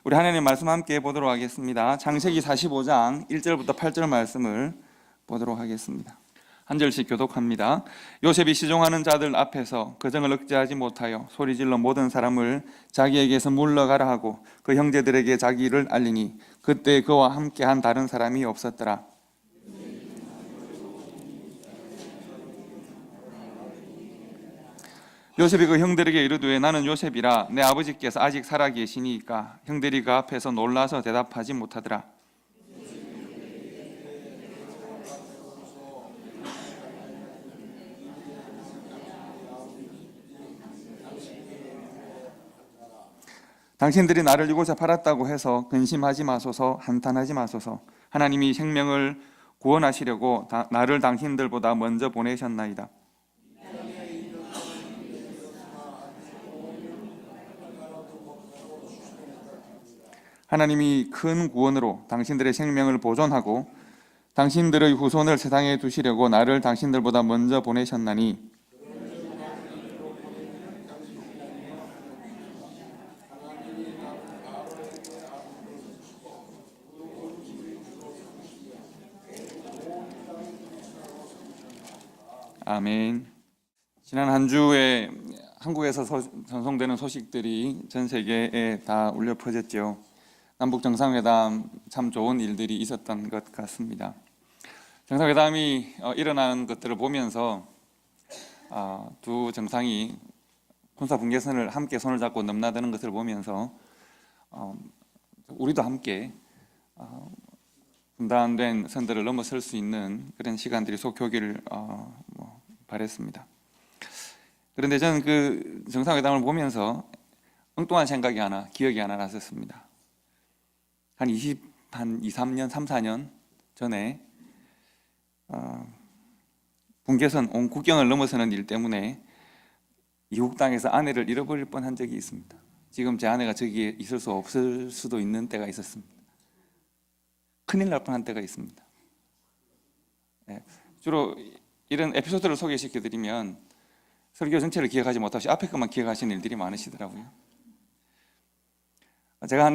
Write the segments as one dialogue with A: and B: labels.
A: 우리 하나님 말씀 함께 보도록 하겠습니다. 창세기 45장 1절부터 8절 말씀을 보도록 하겠습니다. 한 절씩 교독합니다. 요셉이 시종하는 자들 앞에서 그 정을 억제하지 못하여 소리질러 모든 사람을 자기에게서 물러가라 하고 그 형제들에게 자기 일을 알리니 그때 그와 함께한 다른 사람이 없었더라. 요셉이 그 형들에게 이르되 나는 요셉이라 내 아버지께서 아직 살아 계시니까 형들이 그 앞에서 놀라서 대답하지 못하더라. 당신들이 나를 이곳에 팔았다고 해서 근심하지 마소서, 한탄하지 마소서. 하나님이 생명을 구원하시려고 나를 당신들보다 먼저 보내셨나이다. 하나님이 큰 구원으로 당신들의 생명을 보존하고 당신들의 후손을 세상에 두시려고 나를 당신들보다 먼저 보내셨나니 아멘. 지난 한 주에 한국에서 전송되는 소식들이 전 세계에 다 울려 퍼졌죠. 남북 정상회담 참 좋은 일들이 있었던 것 같습니다. 정상회담이 일어나는 것들을 보면서 두 정상이 군사 분계선을 함께 손을 잡고 넘나드는 것을 보면서 우리도 함께 분단된 선들을 넘어설 수 있는 그런 시간들이 속 오기를 바랬습니다. 그런데 저는 그 정상회담을 보면서 엉뚱한 생각이 하나, 기억이 하나 났었습니다. 한 2, 3년, 3, 4년 전에 분계선, 온 국경을 넘어서는 일 때문에 이국 땅에서 아내를 잃어버릴 뻔한 적이 있습니다. 지금 제 아내가 저기에 있을 수 없을 수도 있는 때가 있었습니다. 큰일 날 뻔한 때가 있습니다. 주로 이런 에피소드를 소개시켜드리면 설교 전체를 기억하지 못하시 앞에 것만 기억하시는 일들이 많으시더라고요. 제가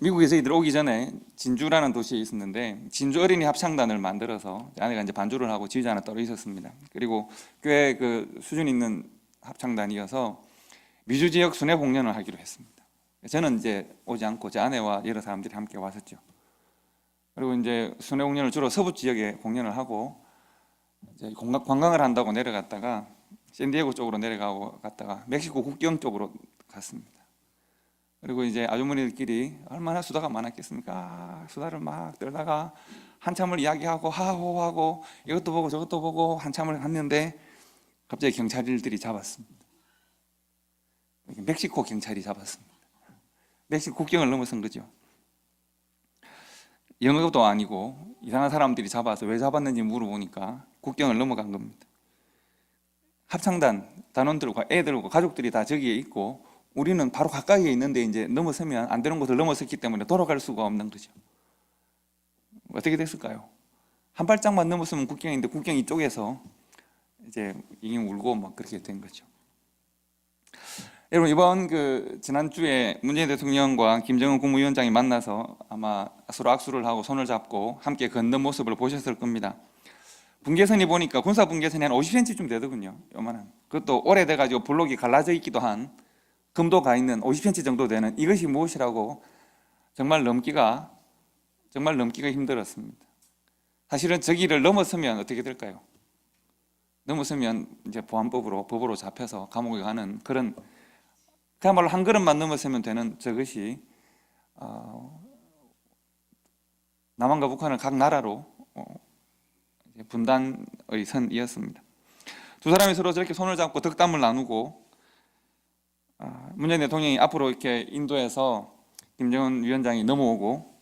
A: 미국에 저희들 오기 전에 진주라는 도시에 있었는데 진주 어린이 합창단을 만들어서 아내가 이제 반주를 하고 지휘자는 따로 있었습니다. 그리고 꽤 그 수준 있는 합창단이어서 미주 지역 순회 공연을 하기로 했습니다. 저는 이제 오지 않고 제 아내와 여러 사람들이 함께 왔었죠. 그리고 이제 순회 공연을 주로 서부 지역에 공연을 하고 이제 관광을 한다고 내려갔다가 샌디에고 쪽으로 내려가고 갔다가 멕시코 국경 쪽으로 갔습니다. 그리고 이제 아주머니들끼리 얼마나 수다가 많았겠습니까? 수다를 막 떨다가 한참을 이야기하고 하호하고 이것도 보고 저것도 보고 한참을 했는데 갑자기 경찰들이 잡았습니다. 멕시코 경찰이 잡았습니다. 멕시코 국경을 넘어선 거죠. 영어도 아니고 이상한 사람들이 잡아서 왜 잡았는지 물어보니까 국경을 넘어간 겁니다. 합창단 단원들과 애들과 가족들이 다 저기에 있고 우리는 바로 가까이에 있는데 이제 넘어서면 안 되는 곳을 넘어섰기 때문에 돌아갈 수가 없는 거죠. 어떻게 됐을까요? 한 발짝만 넘었으면 국경인데 국경 이쪽에서 이제 잉잉 울고 막 그렇게 된 거죠. 여러분 이번 지난주에 문재인 대통령과 김정은 국무위원장이 만나서 아마 서로 악수를 하고 손을 잡고 함께 걷는 모습을 보셨을 겁니다. 분계선이 보니까 군사 분계선이 한 50cm쯤 되더군요. 요만한. 그것도 오래돼가지고 블록이 갈라져 있기도 한 금도 가 있는 50cm 정도 되는 이것이 무엇이라고 정말 넘기가 힘들었습니다. 사실은 저기를 넘어서면 어떻게 될까요? 넘어서면 이제 법으로 잡혀서 감옥에 가는 그런 그야말로 한 걸음만 넘어서면 되는 저것이 남한과 북한을 각 나라로 분단의 선이었습니다. 두 사람이 서로 저렇게 손을 잡고 덕담을 나누고 문재인 대통령이 앞으로 이렇게 인도에서 김정은 위원장이 넘어오고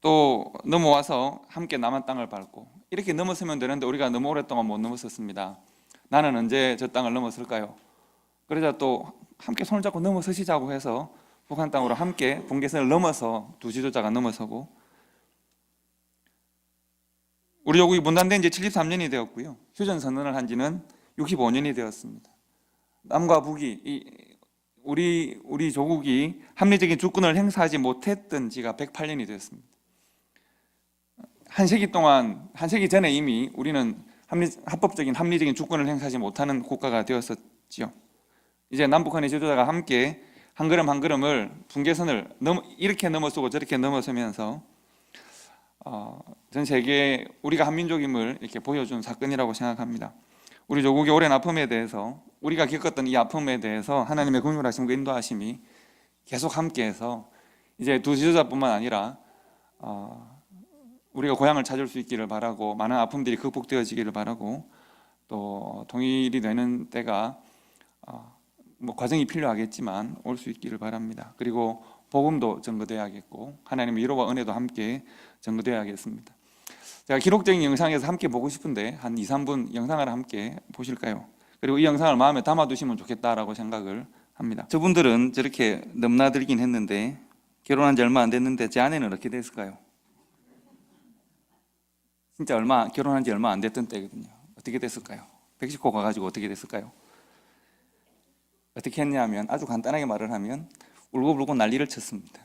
A: 또 넘어와서 함께 남한 땅을 밟고 이렇게 넘어서면 되는데 우리가 너무 오랫동안 못 넘어섰습니다. 나는 언제 저 땅을 넘어설까요? 그러자 또 함께 손을 잡고 넘어서시자고 해서 북한 땅으로 함께 분계선을 넘어서 두 지도자가 넘어서고 우리 조국이 분단된 지 73년이 되었고요. 휴전선언을 한 지는 65년이 되었습니다. 남과 북이 우리 조국이 합리적인 주권을 행사하지 못했던 지가 108년이 되었습니다. 한 세기 전에 이미 우리는 합법적인 합리적인 주권을 행사하지 못하는 국가가 되었었지요. 이제 남북한의 지도자가 함께 한 걸음 한 걸음을 분계선을 이렇게 넘어서고 저렇게 넘어서면서 전 세계에 우리가 한민족임을 이렇게 보여준 사건이라고 생각합니다. 우리 조국의 오랜 아픔에 대해서, 우리가 겪었던 이 아픔에 대해서 하나님의 긍휼하심과 인도하심이 계속 함께해서 이제 두 지도자뿐만 아니라 우리가 고향을 찾을 수 있기를 바라고, 많은 아픔들이 극복되어지기를 바라고, 또 통일이 되는 때가 뭐 과정이 필요하겠지만 올 수 있기를 바랍니다. 그리고 복음도 전거되어야겠고 하나님의 위로와 은혜도 함께 전거되어야겠습니다. 제가 기록적인 영상에서 함께 보고 싶은데 한 2, 3분 영상을 함께 보실까요? 그리고 이 영상을 마음에 담아두시면 좋겠다라고 생각을 합니다. 저분들은 저렇게 넘나들긴 했는데 결혼한 지 얼마 안 됐는데 제 아내는 어떻게 됐을까요? 진짜 결혼한 지 얼마 안 됐던 때거든요. 어떻게 됐을까요? 멕시코 가가지고 어떻게 됐을까요? 어떻게 했냐면, 아주 간단하게 말을 하면 울고불고 난리를 쳤습니다.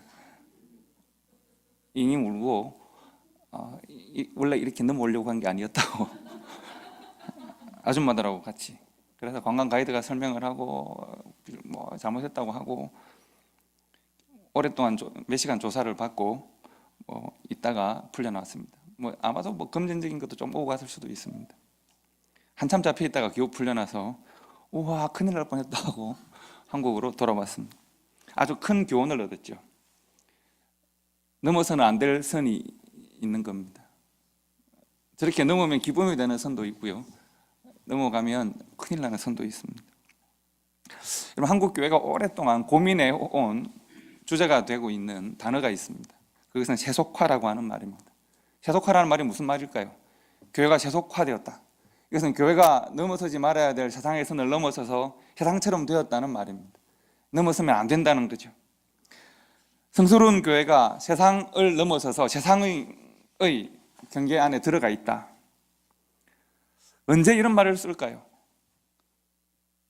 A: 잉잉 울고 원래 이렇게 넘어오려고 한 게 아니었다고 아줌마들하고 같이. 그래서 관광 가이드가 설명을 하고 뭐 잘못했다고 하고 오랫동안 몇 시간 조사를 받고 있다가 풀려나왔습니다. 뭐 아마도 뭐 금전적인 것도 좀 오고 갔을 수도 있습니다. 한참 잡혀 있다가 겨우 풀려나서 우와 큰일 날 뻔했다 하고 한국으로 돌아왔습니다. 아주 큰 교훈을 얻었죠. 넘어서는 안 될 선이 있는 겁니다. 저렇게 넘으면 기쁨이 되는 선도 있고요, 넘어가면 큰일 나는 선도 있습니다. 여러분, 한국 교회가 오랫동안 고민해 온 주제가 되고 있는 단어가 있습니다. 그것은 세속화라고 하는 말입니다. 세속화라는 말이 무슨 말일까요? 교회가 세속화되었다. 이것은 교회가 넘어서지 말아야 될 세상의 선을 넘어서서 세상처럼 되었다는 말입니다. 넘어서면 안 된다는 거죠. 성스러운 교회가 세상을 넘어서서 세상의 경계 안에 들어가 있다. 언제 이런 말을 쓸까요?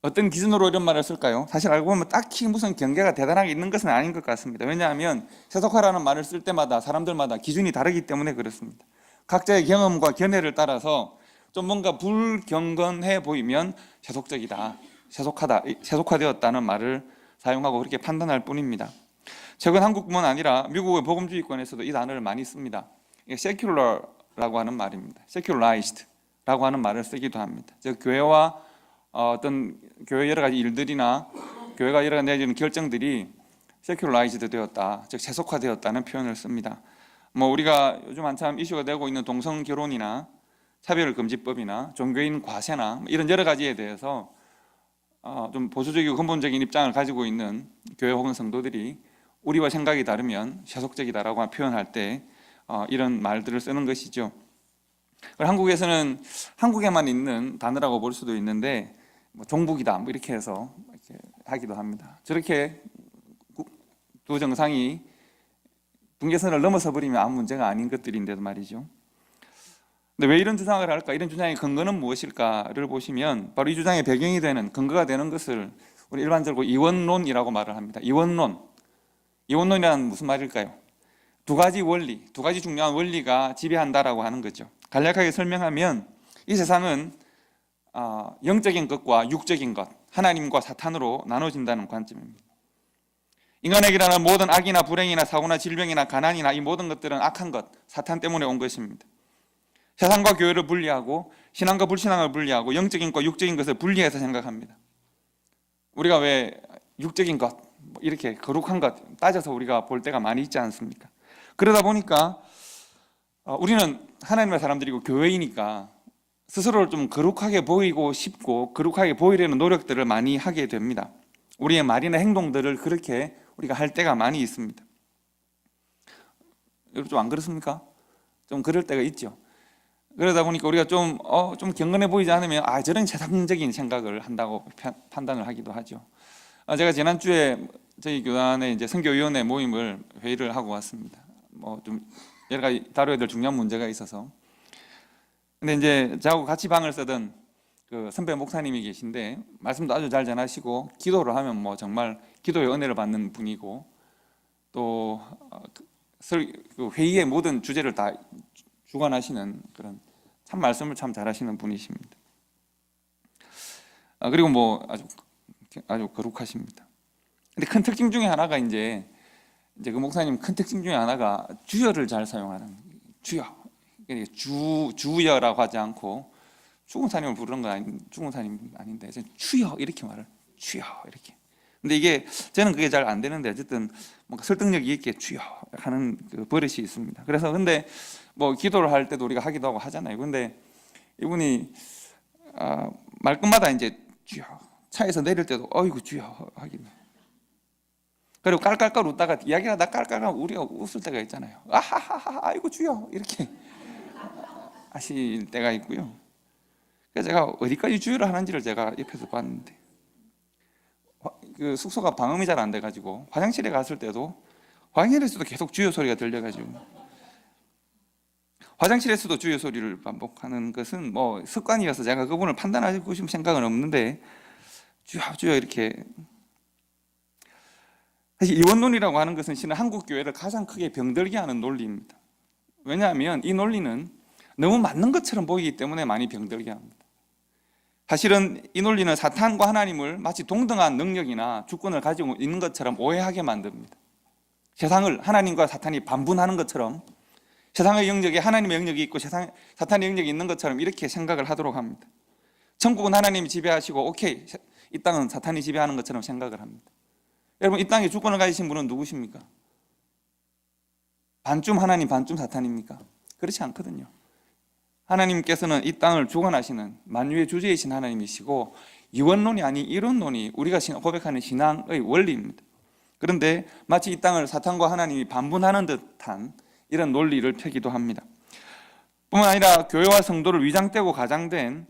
A: 어떤 기준으로 이런 말을 쓸까요? 사실 알고 보면 딱히 무슨 경계가 대단하게 있는 것은 아닌 것 같습니다. 왜냐하면 세속화라는 말을 쓸 때마다 사람들마다 기준이 다르기 때문에 그렇습니다. 각자의 경험과 견해를 따라서 좀 뭔가 불경건해 보이면 세속적이다, 세속화되었다는 말을 사용하고 그렇게 판단할 뿐입니다. 최근 한국뿐만 아니라 미국의 복음주의권에서도 이 단어를 많이 씁니다. 이게 secular라고 하는 말입니다. secularized라고 하는 말을 쓰기도 합니다. 즉 교회와 어떤 교회 여러 가지 일들이나 교회가 여러 가지 내리는 결정들이 secularized 되었다, 즉 세속화되었다는 표현을 씁니다. 뭐 우리가 요즘 한참 이슈가 되고 있는 동성 결혼이나 차별금지법이나 종교인 과세나 이런 여러 가지에 대해서 좀 보수적이고 근본적인 입장을 가지고 있는 교회 혹은 성도들이 우리와 생각이 다르면 세속적이다라고 표현할 때 이런 말들을 쓰는 것이죠. 한국에서는 한국에만 있는 단어라고 볼 수도 있는데 뭐 종북이다 뭐 이렇게 해서 이렇게 하기도 합니다. 저렇게 두 정상이 분계선을 넘어서 버리면 아무 문제가 아닌 것들인데도 말이죠. 근데 왜 이런 주장을 할까? 이런 주장의 근거는 무엇일까를 보시면 바로 이 주장의 배경이 되는, 근거가 되는 것을 우리 일반적으로 이원론이라고 말을 합니다. 이원론이란 무슨 말일까요? 두 가지 원리, 두 가지 중요한 원리가 지배한다라고 하는 거죠. 간략하게 설명하면 이 세상은 영적인 것과 육적인 것, 하나님과 사탄으로 나눠진다는 관점입니다. 인간에게 일어나는 모든 악이나 불행이나 사고나 질병이나 가난이나 이 모든 것들은 악한 것, 사탄 때문에 온 것입니다. 세상과 교회를 분리하고 신앙과 불신앙을 분리하고 영적인 것과 육적인 것을 분리해서 생각합니다. 우리가 왜 육적인 것, 이렇게 거룩한 것 따져서 우리가 볼 때가 많이 있지 않습니까? 그러다 보니까 우리는 하나님의 사람들이고 교회이니까 스스로를 좀 거룩하게 보이고 싶고 거룩하게 보이려는 노력들을 많이 하게 됩니다. 우리의 말이나 행동들을 그렇게 우리가 할 때가 많이 있습니다. 여러분 좀 안 그렇습니까? 좀 그럴 때가 있죠. 그러다 보니까 우리가 좀 경건해 보이지 않으면 저런 세상적인 생각을 한다고 판단을 하기도 하죠. 제가 지난주에 저희 교단의 이제 선교위원회 모임을 회의를 하고 왔습니다. 뭐 좀 여러 가지 다뤄야 될 중요한 문제가 있어서. 근데 이제 저하고 같이 방을 쓰던 그 선배 목사님이 계신데 말씀도 아주 잘 전하시고 기도를 하면 뭐 정말 기도의 은혜를 받는 분이고 또 그 회의의 모든 주제를 다 주관하시는 그런 참 말씀을 참 잘하시는 분이십니다. 그리고 뭐 아주 거룩하십니다. 근데 큰 특징 중에 하나가 이제 그 목사님 큰 특징 중에 하나가 주여를 잘 사용하는 주여. 주여라고 하지 않고 죽은 사님을 부르는 건 죽은 사님 아닌데 주여 이렇게 말을 주여 이렇게. 근데 이게 저는 그게 잘 안 되는데 어쨌든 뭔가 설득력 있게 주여 하는 그 버릇이 있습니다. 그래서 근데 뭐 기도를 할 때도 우리가 하기도 하고 하잖아요. 근데 이분이 말끝마다 이제 주여, 차에서 내릴 때도 어이구 주여 하긴. 그리고 깔깔깔 웃다가 이야기하다 깔깔깔 우리가 웃을 때가 있잖아요. 아하하하 아이고 주여 이렇게 하실 때가 있고요. 그래서 제가 어디까지 주여를 하는지를 제가 옆에서 봤는데 그 숙소가 방음이 잘 안 돼가지고 화장실에 갔을 때도 화장실에서도 계속 주여 소리가 들려가지고 화장실에서도 주여 소리를 반복하는 것은 뭐 습관이어서 제가 그분을 판단하고 싶은 생각은 없는데 주여 주여 이렇게. 사실 이원론이라고 하는 것은 실은 한국 교회를 가장 크게 병들게 하는 논리입니다. 왜냐하면 이 논리는 너무 맞는 것처럼 보이기 때문에 많이 병들게 합니다. 사실은 이 논리는 사탄과 하나님을 마치 동등한 능력이나 주권을 가지고 있는 것처럼 오해하게 만듭니다. 세상을 하나님과 사탄이 반분하는 것처럼 세상의 영역에 하나님의 영역이 있고 사탄의 영역이 있는 것처럼 이렇게 생각을 하도록 합니다. 천국은 하나님이 지배하시고 오케이 이 땅은 사탄이 지배하는 것처럼 생각을 합니다. 여러분 이 땅에 주권을 가지신 분은 누구십니까? 반쯤 하나님 반쯤 사탄입니까? 그렇지 않거든요. 하나님께서는 이 땅을 주관하시는 만유의 주제이신 하나님이시고 이원론이 아닌 이론론이 우리가 고백하는 신앙의 원리입니다. 그런데 마치 이 땅을 사탄과 하나님이 반분하는 듯한 이런 논리를 펴기도 합니다. 뿐만 아니라 교회와 성도를 위장되고 가장된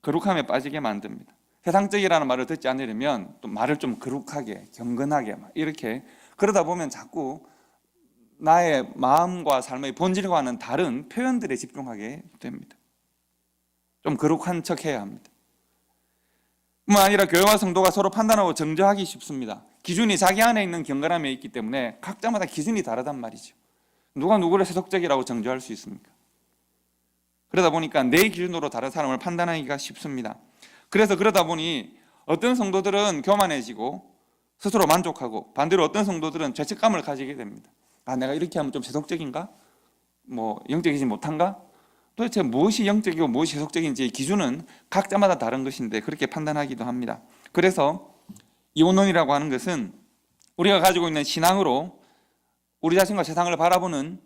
A: 거룩함에 빠지게 만듭니다. 세상적이라는 말을 듣지 않으려면 또 말을 좀 거룩하게 경건하게 이렇게 그러다 보면 자꾸 나의 마음과 삶의 본질과는 다른 표현들에 집중하게 됩니다. 좀 거룩한 척 해야 합니다. 뿐만 아니라 교회와 성도가 서로 판단하고 정죄하기 쉽습니다. 기준이 자기 안에 있는 경건함에 있기 때문에 각자마다 기준이 다르단 말이죠. 누가 누구를 세속적이라고 정죄할 수 있습니까? 그러다 보니까 내 기준으로 다른 사람을 판단하기가 쉽습니다. 그래서 그러다 보니 어떤 성도들은 교만해지고 스스로 만족하고 반대로 어떤 성도들은 죄책감을 가지게 됩니다. 내가 이렇게 하면 좀 세속적인가? 뭐 영적이지 못한가? 도대체 무엇이 영적이고 무엇이 세속적인지 기준은 각자마다 다른 것인데 그렇게 판단하기도 합니다. 그래서 이원론이라고 하는 것은 우리가 가지고 있는 신앙으로 우리 자신과 세상을 바라보는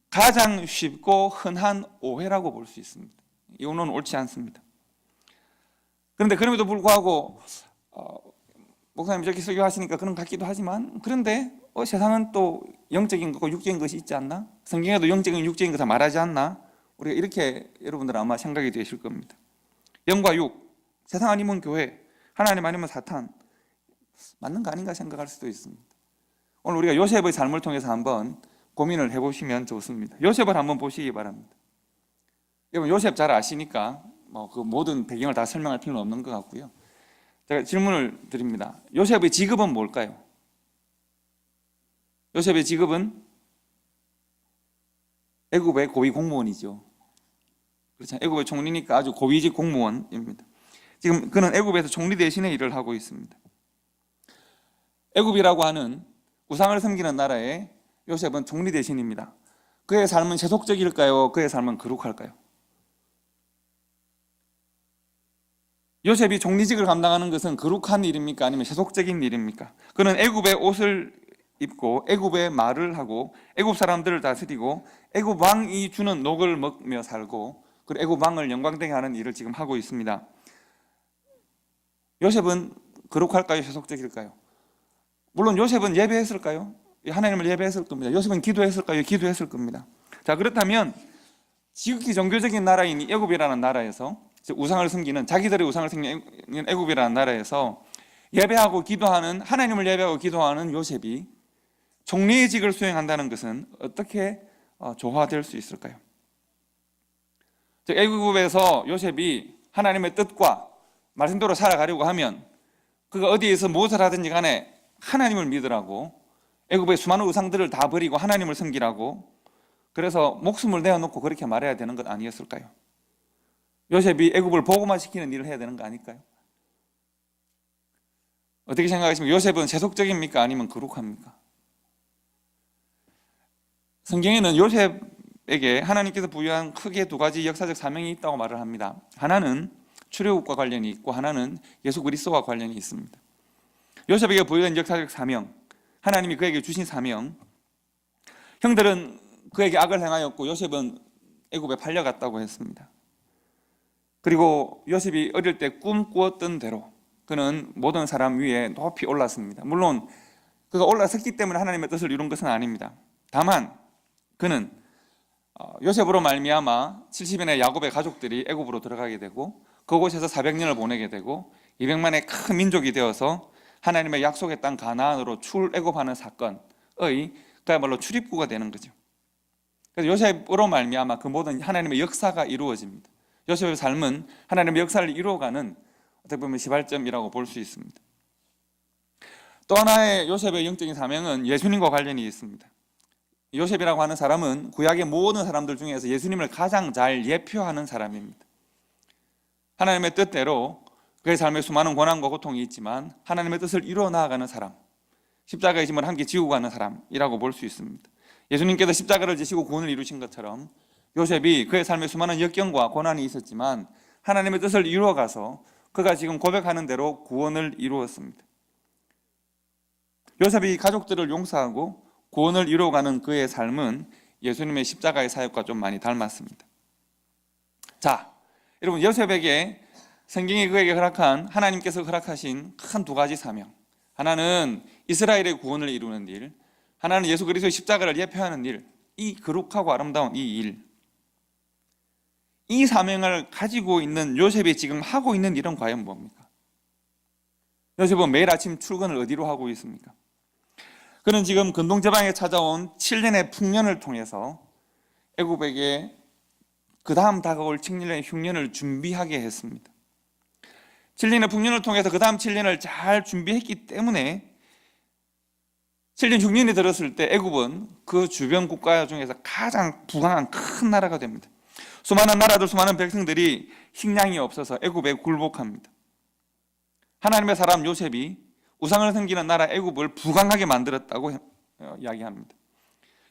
A: 가장 쉽고 흔한 오해라고 볼 수 있습니다. 이원론은 옳지 않습니다. 그런데 그럼에도 불구하고 목사님이 저렇게 설교하시니까 그런 것 같기도 하지만 그런데 세상은 또 영적인 것과 육적인 것이 있지 않나? 성경에도 영적인 육적인 것을 말하지 않나? 우리가 이렇게 여러분들은 아마 생각이 되실 겁니다. 영과 육, 세상 아니면 교회, 하나님 아니면 사탄 맞는 거 아닌가 생각할 수도 있습니다. 오늘 우리가 요셉의 삶을 통해서 한번 고민을 해보시면 좋습니다. 요셉을 한번 보시기 바랍니다. 여러분 요셉 잘 아시니까 그 모든 배경을 다 설명할 필요는 없는 것 같고요. 제가 질문을 드립니다. 요셉의 직업은 뭘까요? 요셉의 직업은 애굽의 고위 공무원이죠. 그렇죠. 애굽의 총리니까 아주 고위직 공무원입니다. 지금 그는 애굽에서 총리 대신에 일을 하고 있습니다. 애굽이라고 하는 우상을 섬기는 나라에 요셉은 총리 대신입니다. 그의 삶은 세속적일까요? 그의 삶은 거룩할까요? 요셉이 총리직을 감당하는 것은 거룩한 일입니까? 아니면 세속적인 일입니까? 그는 애굽의 옷을 입고 애굽의 말을 하고 애굽 사람들을 다스리고 애굽 왕이 주는 녹을 먹며 살고 그리고 애굽 왕을 영광되게 하는 일을 지금 하고 있습니다. 요셉은 거룩할까요? 세속적일까요? 물론 요셉은 예배했을까요? 하나님을 예배했을 겁니다. 요셉은 기도했을까요? 기도했을 겁니다. 자, 그렇다면 지극히 종교적인 나라인 애굽이라는 나라에서 우상을 섬기는 자기들의 우상을 섬기는 애굽이라는 나라에서 예배하고 기도하는 하나님을 예배하고 기도하는 요셉이 총리의 직을 수행한다는 것은 어떻게 조화될 수 있을까요? 애굽에서 요셉이 하나님의 뜻과 말씀대로 살아가려고 하면 그가 어디에서 무엇을 하든지 간에 하나님을 믿으라고, 애굽의 수많은 우상들을 다 버리고 하나님을 섬기라고, 그래서 목숨을 내어놓고 그렇게 말해야 되는 것 아니었을까요? 요셉이 애굽을 복음화시키는 일을 해야 되는 거 아닐까요? 어떻게 생각하십니까? 요셉은 세속적입니까? 아니면 거룩합니까? 성경에는 요셉에게 하나님께서 부여한 크게 두 가지 역사적 사명이 있다고 말을 합니다. 하나는 출애굽과 관련이 있고 하나는 예수 그리스도와 관련이 있습니다. 요셉에게 부여된 역사적 사명, 하나님이 그에게 주신 사명, 형들은 그에게 악을 행하였고 요셉은 애굽에 팔려갔다고 했습니다. 그리고 요셉이 어릴 때 꿈꾸었던 대로 그는 모든 사람 위에 높이 올랐습니다. 물론 그가 올라섰기 때문에 하나님의 뜻을 이룬 것은 아닙니다. 다만 그는 요셉으로 말미암아 70인의 야곱의 가족들이 애굽으로 들어가게 되고 그곳에서 400년을 보내게 되고 200만의 큰 민족이 되어서 하나님의 약속의 땅 가나안으로 출애굽하는 사건의 그야말로 출입구가 되는 거죠. 그래서 요셉으로 말미암아 그 모든 하나님의 역사가 이루어집니다. 요셉의 삶은 하나님의 역사를 이루어가는 어떻게 보면 시발점이라고 볼 수 있습니다. 또 하나의 요셉의 영적인 사명은 예수님과 관련이 있습니다. 요셉이라고 하는 사람은 구약의 모든 사람들 중에서 예수님을 가장 잘 예표하는 사람입니다. 하나님의 뜻대로 그의 삶에 수많은 고난과 고통이 있지만 하나님의 뜻을 이루어 나아가는 사람, 십자가의 짐을 함께 지고 가는 사람이라고 볼 수 있습니다. 예수님께서 십자가를 지시고 구원을 이루신 것처럼 요셉이 그의 삶에 수많은 역경과 고난이 있었지만 하나님의 뜻을 이루어가서 그가 지금 고백하는 대로 구원을 이루었습니다. 요셉이 가족들을 용서하고 구원을 이루어가는 그의 삶은 예수님의 십자가의 사역과 좀 많이 닮았습니다. 자, 여러분, 요셉에게 성경이 그에게 허락한, 하나님께서 허락하신 큰 두 가지 사명, 하나는 이스라엘의 구원을 이루는 일, 하나는 예수 그리스도의 십자가를 예표하는 일, 이 거룩하고 아름다운 이 일, 이 사명을 가지고 있는 요셉이 지금 하고 있는 일은 과연 뭡니까? 요셉은 매일 아침 출근을 어디로 하고 있습니까? 그는 지금 근동제방에 찾아온 7년의 풍년을 통해서 애굽에게 그 다음 다가올 7년의 흉년을 준비하게 했습니다. 7년의 풍년을 통해서 그 다음 7년을 잘 준비했기 때문에 7년 흉년이 들었을 때 애굽은 그 주변 국가 중에서 가장 부강한 큰 나라가 됩니다. 수많은 나라들, 수많은 백성들이 식량이 없어서 애굽에 굴복합니다. 하나님의 사람 요셉이 우상을 섬기는 나라 애굽을 부강하게 만들었다고 이야기합니다.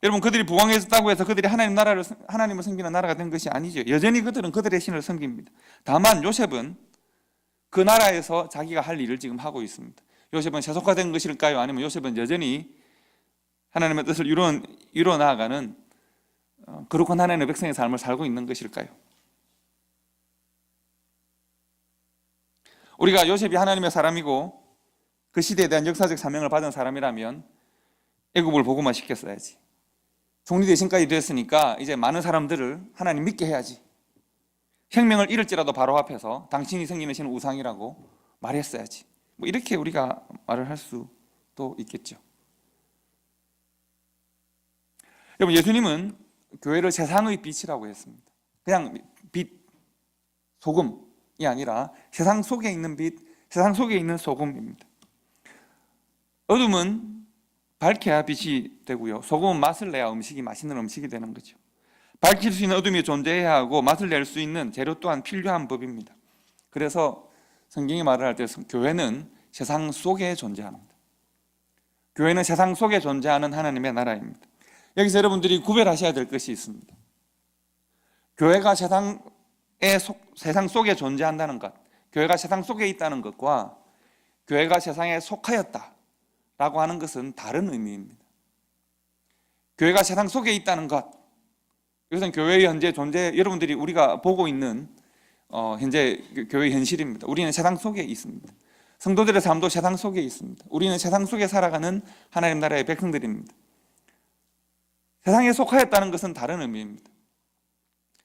A: 여러분, 그들이 부강해졌다고 해서 그들이 하나님을 섬기는 나라가 된 것이 아니죠. 여전히 그들은 그들의 신을 섬깁니다. 다만 요셉은 그 나라에서 자기가 할 일을 지금 하고 있습니다. 요셉은 세속화된 것일까요? 아니면 요셉은 여전히 하나님의 뜻을 이루어 나아가는 거룩한 하나님의 백성의 삶을 살고 있는 것일까요? 우리가 요셉이 하나님의 사람이고 그 시대에 대한 역사적 사명을 받은 사람이라면 애굽을 복음화 시켰어야지. 종리 대신까지 됐으니까 이제 많은 사람들을 하나님 믿게 해야지. 생명을 잃을지라도 바로 앞에서 당신이 섬기는 신은 우상이라고 말했어야지. 뭐 이렇게 우리가 말을 할 수도 있겠죠. 여러분, 예수님은 교회를 세상의 빛이라고 했습니다. 그냥 빛, 소금이 아니라 세상 속에 있는 빛, 세상 속에 있는 소금입니다. 어둠은 밝혀야 빛이 되고요, 소금은 맛을 내야 음식이 맛있는 음식이 되는 거죠. 밝힐 수 있는 어둠이 존재해야 하고 맛을 낼 수 있는 재료 또한 필요한 법입니다. 그래서 성경이 말을 할 때 교회는 세상 속에 존재합니다. 교회는 세상 속에 존재하는 하나님의 나라입니다. 여기서 여러분들이 구별하셔야 될 것이 있습니다. 교회가 세상 속에 존재한다는 것, 교회가 세상 속에 있다는 것과 교회가 세상에 속하였다라고 하는 것은 다른 의미입니다. 교회가 세상 속에 있다는 것, 이것은 교회의 현재 존재, 여러분들이 우리가 보고 있는 현재 교회의 현실입니다. 우리는 세상 속에 있습니다. 성도들의 삶도 세상 속에 있습니다. 우리는 세상 속에 살아가는 하나님 나라의 백성들입니다. 세상에 속하였다는 것은 다른 의미입니다.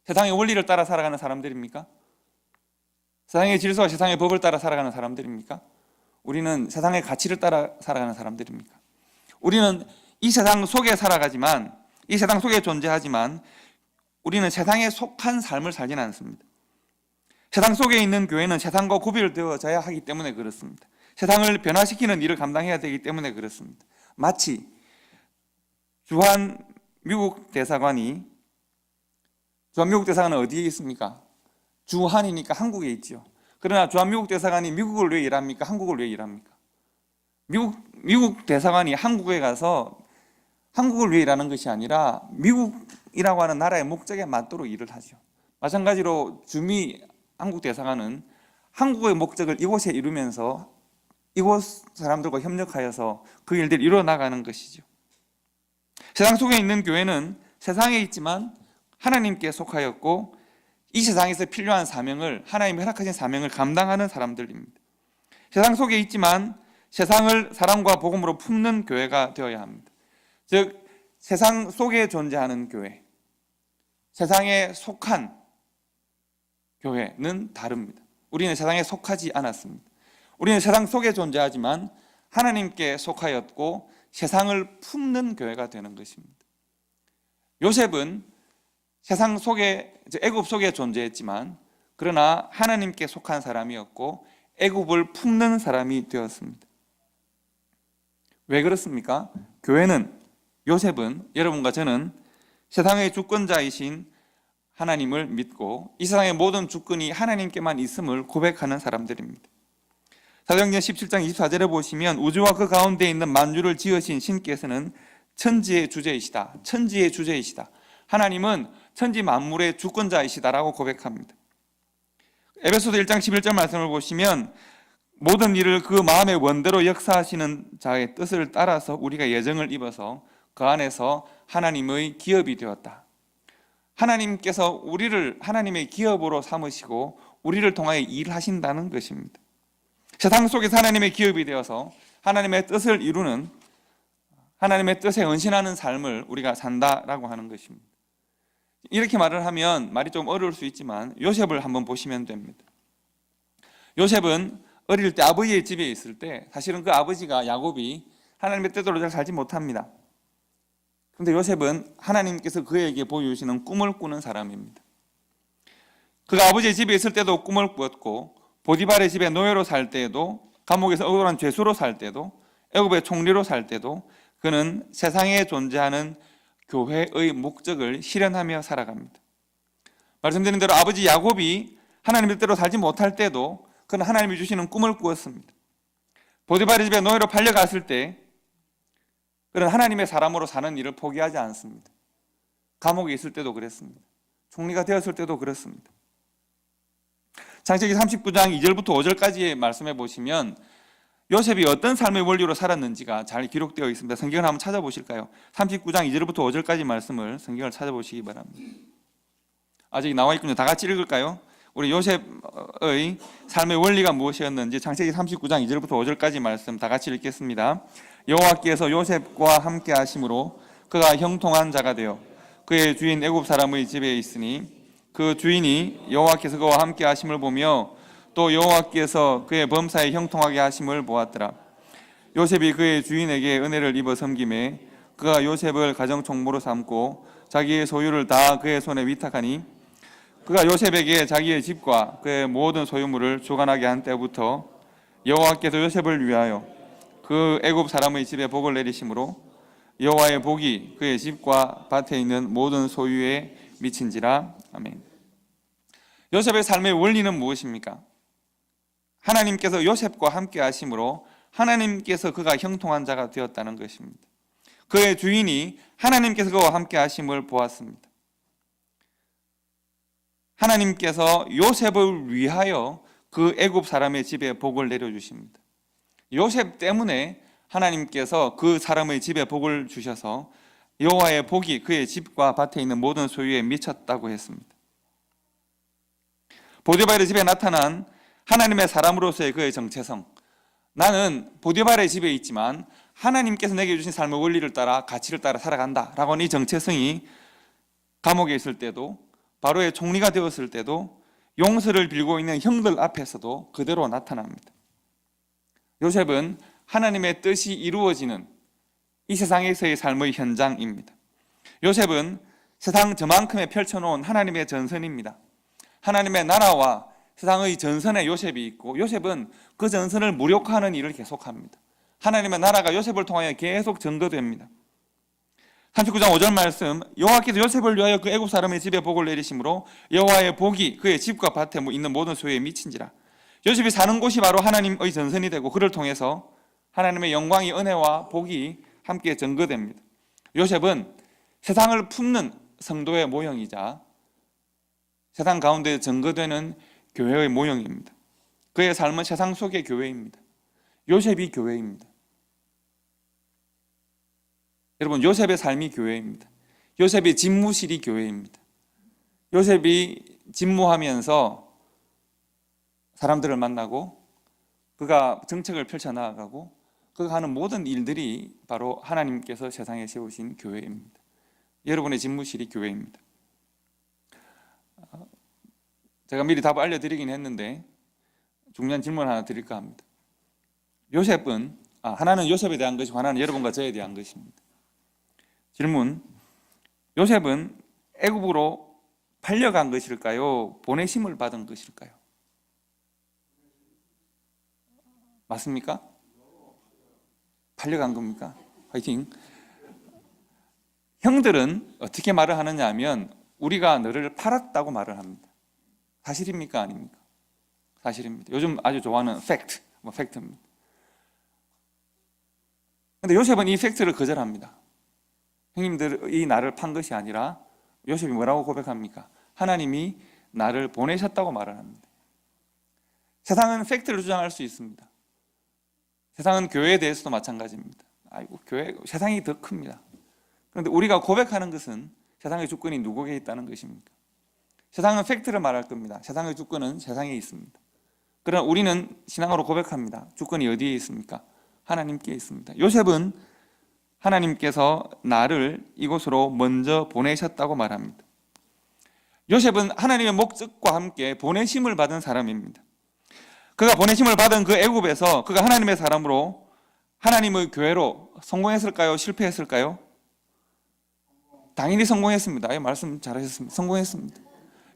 A: 세상의 원리를 따라 살아가는 사람들입니까? 세상의 질서와 세상의 법을 따라 살아가는 사람들입니까? 우리는 세상의 가치를 따라 살아가는 사람들입니까? 우리는 이 세상 속에 살아가지만, 이 세상 속에 존재하지만 우리는 세상에 속한 삶을 살지는 않습니다. 세상 속에 있는 교회는 세상과 구별되어져야 하기 때문에 그렇습니다. 세상을 변화시키는 일을 감당해야 되기 때문에 그렇습니다. 마치 주한 미국 대사관은 어디에 있습니까? 주한이니까 한국에 있죠. 그러나 주한미국 대사관이 미국을 왜 일합니까? 한국을 왜 일합니까? 미국 대사관이 한국에 가서 한국을 위해 일하는 것이 아니라 미국이라고 하는 나라의 목적에 맞도록 일을 하죠. 마찬가지로 주미 한국 대사관은 한국의 목적을 이곳에 이루면서 이곳 사람들과 협력하여서 그 일들을 이루어 나가는 것이죠. 세상 속에 있는 교회는 세상에 있지만 하나님께 속하였고 이 세상에서 필요한 사명을, 하나님이 허락하신 사명을 감당하는 사람들입니다. 세상 속에 있지만 세상을 사랑과 복음으로 품는 교회가 되어야 합니다. 즉 세상 속에 존재하는 교회, 세상에 속한 교회는 다릅니다. 우리는 세상에 속하지 않았습니다. 우리는 세상 속에 존재하지만 하나님께 속하였고 세상을 품는 교회가 되는 것입니다. 요셉은 세상 속에, 애굽 속에 존재했지만 그러나 하나님께 속한 사람이었고 애굽을 품는 사람이 되었습니다. 왜 그렇습니까? 요셉은 여러분과 저는 세상의 주권자이신 하나님을 믿고 이 세상의 모든 주권이 하나님께만 있음을 고백하는 사람들입니다. 사도행전 17장 24절에 보시면 우주와 그 가운데 있는 만유를 지으신 신께서는 천지의 주제이시다. 천지의 주제이시다. 하나님은 천지 만물의 주권자이시다라고 고백합니다. 에베소서 1장 11절 말씀을 보시면 모든 일을 그 마음의 원대로 역사하시는 자의 뜻을 따라서 우리가 예정을 입어서 그 안에서 하나님의 기업이 되었다. 하나님께서 우리를 하나님의 기업으로 삼으시고 우리를 통하여 일하신다는 것입니다. 세상 속에서 하나님의 기업이 되어서 하나님의 뜻을 이루는, 하나님의 뜻에 헌신하는 삶을 우리가 산다라고 하는 것입니다. 이렇게 말을 하면 말이 좀 어려울 수 있지만 요셉을 한번 보시면 됩니다. 요셉은 어릴 때 아버지의 집에 있을 때 사실은 그 아버지가 야곱이 하나님의 뜻대로 잘 살지 못합니다. 그런데 요셉은 하나님께서 그에게 보여주시는 꿈을 꾸는 사람입니다. 그가 아버지의 집에 있을 때도 꿈을 꾸었고 보디발의 집에 노예로 살 때에도, 감옥에서 억울한 죄수로 살 때도, 애굽의 총리로 살 때도 그는 세상에 존재하는 교회의 목적을 실현하며 살아갑니다. 말씀드린 대로 아버지 야곱이 하나님의 뜻대로 살지 못할 때도 그는 하나님이 주시는 꿈을 꾸었습니다. 보디발의 집에 노예로 팔려갔을 때 그는 하나님의 사람으로 사는 일을 포기하지 않습니다. 감옥에 있을 때도 그랬습니다. 총리가 되었을 때도 그렇습니다. 창세기 39장 2절부터 5절까지의 말씀해 보시면 요셉이 어떤 삶의 원리로 살았는지가 잘 기록되어 있습니다. 성경을 한번 찾아보실까요? 39장 2절부터 5절까지 말씀을 성경을 찾아보시기 바랍니다. 아직 나와 있군요. 다 같이 읽을까요? 우리 요셉의 삶의 원리가 무엇이었는지 창세기 39장 2절부터 5절까지 말씀 다 같이 읽겠습니다. 여호와께서 요셉과 함께 하심으로 그가 형통한 자가 되어 그의 주인 애굽 사람의 집에 있으니 그 주인이 여호와께서 그와 함께 하심을 보며 또 여호와께서 그의 범사에 형통하게 하심을 보았더라. 요셉이 그의 주인에게 은혜를 입어 섬김에 그가 요셉을 가정 총무로 삼고 자기의 소유를 다 그의 손에 위탁하니 그가 요셉에게 자기의 집과 그의 모든 소유물을 주관하게 한 때부터 여호와께서 요셉을 위하여 그 애굽 사람의 집에 복을 내리심으로 여호와의 복이 그의 집과 밭에 있는 모든 소유에 미친지라. 아멘. 요셉의 삶의 원리는 무엇입니까? 하나님께서 요셉과 함께 하심으로 하나님께서 그가 형통한 자가 되었다는 것입니다. 그의 주인이 하나님께서 그와 함께 하심을 보았습니다. 하나님께서 요셉을 위하여 그 애굽 사람의 집에 복을 내려주십니다. 요셉 때문에 하나님께서 그 사람의 집에 복을 주셔서 여호와의 복이 그의 집과 밭에 있는 모든 소유에 미쳤다고 했습니다. 보디발의 집에 나타난 하나님의 사람으로서의 그의 정체성, 나는 보디발의 집에 있지만 하나님께서 내게 주신 삶의 원리를 따라 가치를 따라 살아간다 라고 하는 이 정체성이 감옥에 있을 때도 바로의 총리가 되었을 때도 용서를 빌고 있는 형들 앞에서도 그대로 나타납니다. 요셉은 하나님의 뜻이 이루어지는 이 세상에서의 삶의 현장입니다. 요셉은 세상 저만큼에 펼쳐놓은 하나님의 전선입니다. 하나님의 나라와 세상의 전선에 요셉이 있고 요셉은 그 전선을 무력화하는 일을 계속합니다. 하나님의 나라가 요셉을 통하여 계속 증거됩니다. 39장 5절 말씀, 여호와께서 요셉을 위하여 그 애굽 사람의 집에 복을 내리심으로 여호와의 복이 그의 집과 밭에 있는 모든 소유에 미친지라. 요셉이 사는 곳이 바로 하나님의 전선이 되고 그를 통해서 하나님의 영광이, 은혜와 복이 함께 증거됩니다. 요셉은 세상을 품는 성도의 모형이자 세상 가운데 증거되는 교회의 모형입니다. 그의 삶은 세상 속의 교회입니다. 요셉이 교회입니다. 여러분, 요셉의 삶이 교회입니다. 요셉의 집무실이 교회입니다. 요셉이 집무하면서 사람들을 만나고 그가 정책을 펼쳐나가고 그가 하는 모든 일들이 바로 하나님께서 세상에 세우신 교회입니다. 여러분의 집무실이 교회입니다. 제가 미리 답을 알려드리긴 했는데 중요한 질문 하나 드릴까 합니다. 요셉은 하나는 요셉에 대한 것이고 하나는 여러분과 저에 대한 것입니다. 질문, 요셉은 애굽으로 팔려간 것일까요? 보내심을 받은 것일까요? 맞습니까? 팔려간 겁니까? 화이팅. 형들은 어떻게 말을 하느냐 하면 우리가 너를 팔았다고 말을 합니다. 사실입니까? 아닙니까? 사실입니다. 요즘 아주 좋아하는 팩트입니다. 그런데 요셉은 이 팩트를 거절합니다. 형님들이 나를 판 것이 아니라 요셉이 뭐라고 고백합니까? 하나님이 나를 보내셨다고 말을 합니다. 세상은 팩트를 주장할 수 있습니다. 세상은 교회에 대해서도 마찬가지입니다. 세상이 더 큽니다. 그런데 우리가 고백하는 것은 세상의 주권이 누구에게 있다는 것입니까? 세상은 팩트를 말할 겁니다. 세상의 주권은 세상에 있습니다. 그러나 우리는 신앙으로 고백합니다. 주권이 어디에 있습니까? 하나님께 있습니다. 요셉은 하나님께서 나를 이곳으로 먼저 보내셨다고 말합니다. 요셉은 하나님의 목적과 함께 보내심을 받은 사람입니다. 그가 보내심을 받은 그 애굽에서 그가 하나님의 사람으로 하나님의 교회로 성공했을까요? 실패했을까요? 당연히 성공했습니다. 말씀 잘하셨습니다. 성공했습니다.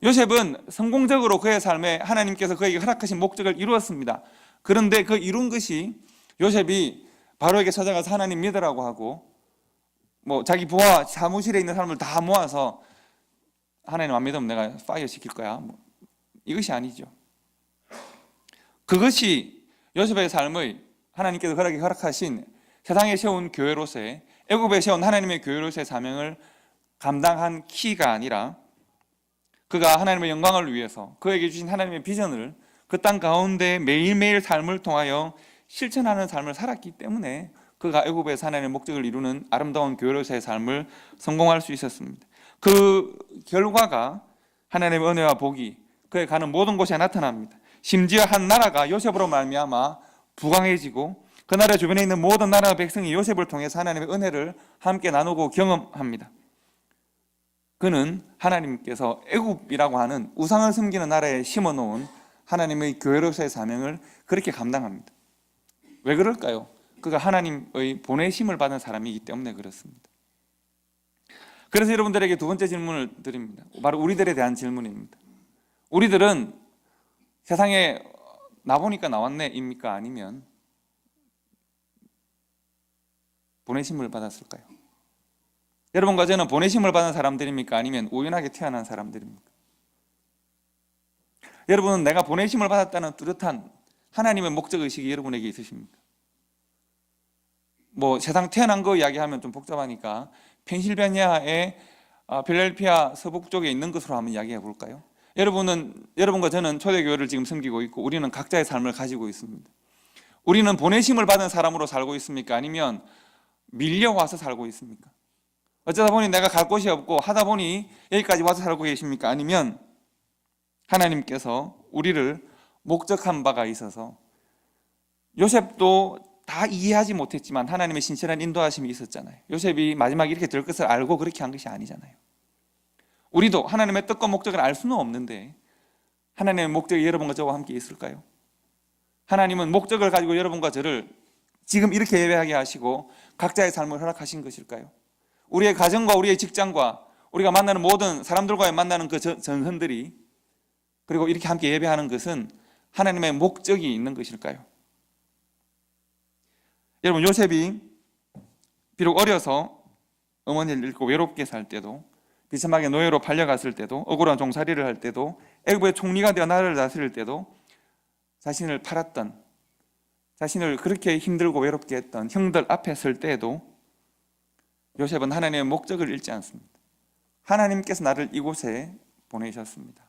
A: 요셉은 성공적으로 그의 삶에 하나님께서 그에게 허락하신 목적을 이루었습니다. 그런데 그 이룬 것이 요셉이 바로에게 찾아가서 하나님 믿으라고 하고 자기 부하 사무실에 있는 사람을 다 모아서 하나님 안 믿으면 내가 파이어 시킬 거야. 이것이 아니죠. 그것이 요셉의 삶의 하나님께서 허락하신 세상에 세운 교회로서의 애굽에 세운 하나님의 교회로서의 사명을 감당한 키가 아니라 그가 하나님의 영광을 위해서 그에게 주신 하나님의 비전을 그 땅 가운데 매일매일 삶을 통하여 실천하는 삶을 살았기 때문에 그가 애굽에서 하나님의 목적을 이루는 아름다운 교회로서의 삶을 성공할 수 있었습니다. 그 결과가 하나님의 은혜와 복이 그에 가는 모든 곳에 나타납니다. 심지어 한 나라가 요셉으로 말미암아 부강해지고 그 나라 주변에 있는 모든 나라 백성이 요셉을 통해서 하나님의 은혜를 함께 나누고 경험합니다. 그는 하나님께서 애굽이라고 하는 우상을 섬기는 나라에 심어놓은 하나님의 교회로서의 사명을 그렇게 감당합니다. 왜 그럴까요? 그가 하나님의 보내심을 받은 사람이기 때문에 그렇습니다. 그래서 여러분들에게 두 번째 질문을 드립니다. 바로 우리들에 대한 질문입니다. 우리들은 세상에 나보니까 나왔네 입니까? 아니면 보내심을 받았을까요? 여러분과 저는 보내심을 받은 사람들입니까? 아니면 우연하게 태어난 사람들입니까? 여러분은 내가 보내심을 받았다는 뚜렷한 하나님의 목적의식이 여러분에게 있으십니까? 세상 태어난 거 이야기하면 좀 복잡하니까 펜실베니아의 필라델피아 서북쪽에 있는 것으로 한번 이야기해 볼까요? 여러분과 저는 초대교회를 지금 섬기고 있고 우리는 각자의 삶을 가지고 있습니다. 우리는 보내심을 받은 사람으로 살고 있습니까? 아니면 밀려와서 살고 있습니까? 어쩌다 보니 내가 갈 곳이 없고 하다 보니 여기까지 와서 살고 계십니까? 아니면 하나님께서 우리를 목적한 바가 있어서 요셉도 다 이해하지 못했지만 하나님의 신실한 인도하심이 있었잖아요. 요셉이 마지막에 이렇게 될 것을 알고 그렇게 한 것이 아니잖아요. 우리도 하나님의 뜻과 목적을 알 수는 없는데 하나님의 목적이 여러분과 저와 함께 있을까요? 하나님은 목적을 가지고 여러분과 저를 지금 이렇게 예배하게 하시고 각자의 삶을 허락하신 것일까요? 우리의 가정과 우리의 직장과 우리가 만나는 모든 사람들과의 만나는 그 전선들이 그리고 이렇게 함께 예배하는 것은 하나님의 목적이 있는 것일까요? 여러분, 요셉이 비록 어려서 어머니를 잃고 외롭게 살 때도, 비참하게 노예로 팔려갔을 때도, 억울한 종살이를 할 때도, 애굽의 총리가 되어 나라를 다스릴 때도 자신을 팔았던, 자신을 그렇게 힘들고 외롭게 했던 형들 앞에 설 때에도 요셉은 하나님의 목적을 잃지 않습니다. 하나님께서 나를 이곳에 보내셨습니다.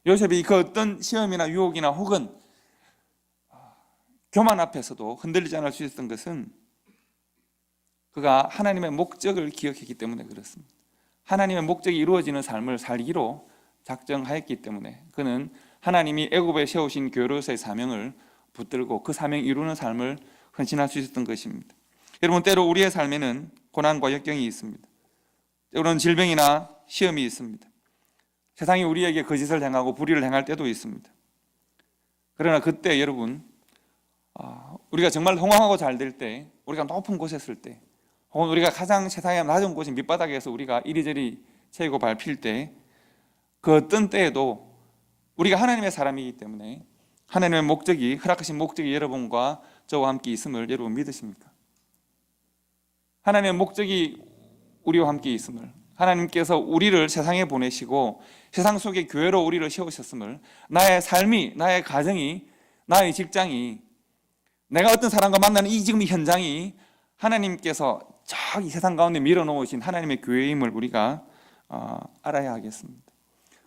A: 요셉이 그 어떤 시험이나 유혹이나 혹은 교만 앞에서도 흔들리지 않을 수 있었던 것은 그가 하나님의 목적을 기억했기 때문에 그렇습니다. 하나님의 목적이 이루어지는 삶을 살기로 작정하였기 때문에 그는 하나님이 애굽에 세우신 교회로서의 사명을 붙들고 그 사명 이루는 삶을 헌신할 수 있었던 것입니다. 여러분, 때로 우리의 삶에는 고난과 역경이 있습니다. 때로는 질병이나 시험이 있습니다. 세상이 우리에게 거짓을 행하고 불의를 행할 때도 있습니다. 그러나 그때 여러분, 우리가 정말 홍황하고 잘 될 때, 우리가 높은 곳에 있을 때, 혹은 우리가 가장 세상에 낮은 곳인 밑바닥에서 우리가 이리저리 채이고 밟힐 때, 그 어떤 때에도 우리가 하나님의 사람이기 때문에 하나님의 목적이, 허락하신 목적이 여러분과 저와 함께 있음을 여러분 믿으십니까? 하나님의 목적이 우리와 함께 있음을, 하나님께서 우리를 세상에 보내시고 세상 속에 교회로 우리를 세우셨음을, 나의 삶이, 나의 가정이, 나의 직장이, 내가 어떤 사람과 만나는 이 지금 이 현장이 하나님께서 저기 세상 가운데 밀어놓으신 하나님의 교회임을 우리가 알아야 하겠습니다.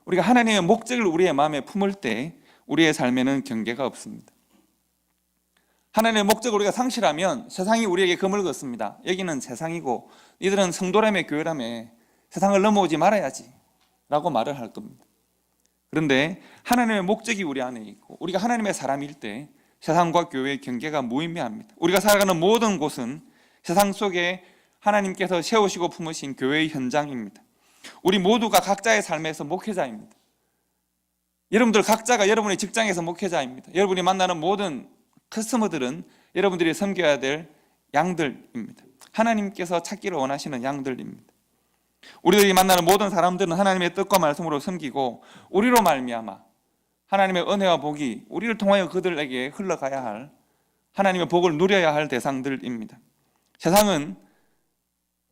A: 우리가 하나님의 목적을 우리의 마음에 품을 때 우리의 삶에는 경계가 없습니다. 하나님의 목적을 우리가 상실하면 세상이 우리에게 금을 걷습니다. 여기는 세상이고 이들은 성도라며 교회라며 세상을 넘어오지 말아야지 라고 말을 할 겁니다. 그런데 하나님의 목적이 우리 안에 있고 우리가 하나님의 사람일 때 세상과 교회의 경계가 무의미합니다. 우리가 살아가는 모든 곳은 세상 속에 하나님께서 세우시고 품으신 교회의 현장입니다. 우리 모두가 각자의 삶에서 목회자입니다. 여러분들 각자가 여러분의 직장에서 목회자입니다. 여러분이 만나는 모든 커스터머들은 여러분들이 섬겨야 될 양들입니다. 하나님께서 찾기를 원하시는 양들입니다. 우리들이 만나는 모든 사람들은 하나님의 뜻과 말씀으로 섬기고 우리로 말미암아 하나님의 은혜와 복이 우리를 통하여 그들에게 흘러가야 할, 하나님의 복을 누려야 할 대상들입니다. 세상은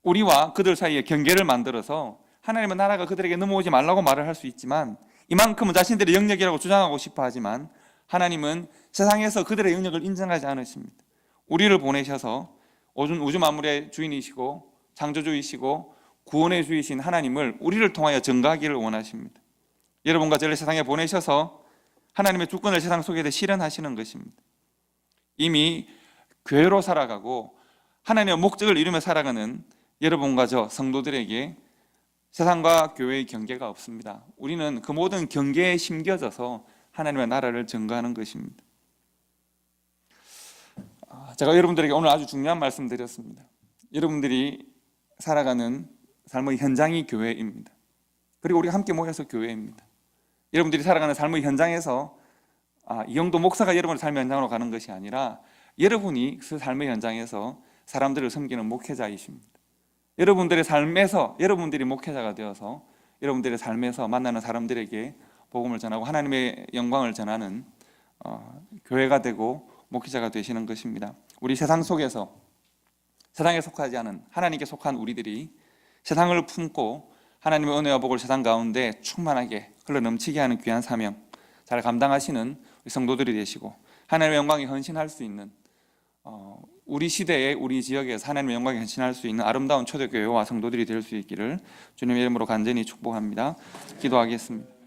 A: 우리와 그들 사이에 경계를 만들어서 하나님의 나라가 그들에게 넘어오지 말라고 말을 할 수 있지만, 이만큼은 자신들의 영역이라고 주장하고 싶어 하지만 하나님은 세상에서 그들의 영역을 인정하지 않으십니다. 우리를 보내셔서 우주 만물의 주인이시고 창조주이시고 구원의 주이신 하나님을 우리를 통하여 증거하기를 원하십니다. 여러분과 저를 세상에 보내셔서 하나님의 주권을 세상 속에 실현하시는 것입니다. 이미 교회로 살아가고 하나님의 목적을 이루며 살아가는 여러분과 저 성도들에게 세상과 교회의 경계가 없습니다. 우리는 그 모든 경계에 심겨져서 하나님의 나라를 증거하는 것입니다. 제가 여러분들에게 오늘 아주 중요한 말씀 드렸습니다. 여러분들이 살아가는 삶의 현장이 교회입니다. 그리고 우리가 함께 모여서 교회입니다. 여러분들이 살아가는 삶의 현장에서 이영도 목사가 여러분의 삶의 현장으로 가는 것이 아니라 여러분이 그 삶의 현장에서 사람들을 섬기는 목회자이십니다. 여러분들의 삶에서 여러분들이 목회자가 되어서 여러분들의 삶에서 만나는 사람들에게 복음을 전하고 하나님의 영광을 전하는 교회가 되고 목회자가 되시는 것입니다. 우리 세상 속에서 세상에 속하지 않은 하나님께 속한 우리들이 세상을 품고 하나님의 은혜와 복을 세상 가운데 충만하게 흘러넘치게 하는 귀한 사명 잘 감당하시는 우리 성도들이 되시고 하나님의 영광에 헌신할 수 있는 우리 시대에 우리 지역에서 하나님의 영광에 헌신할 수 있는 아름다운 초대교회와 성도들이 될 수 있기를 주님의 이름으로 간절히 축복합니다. 기도하겠습니다.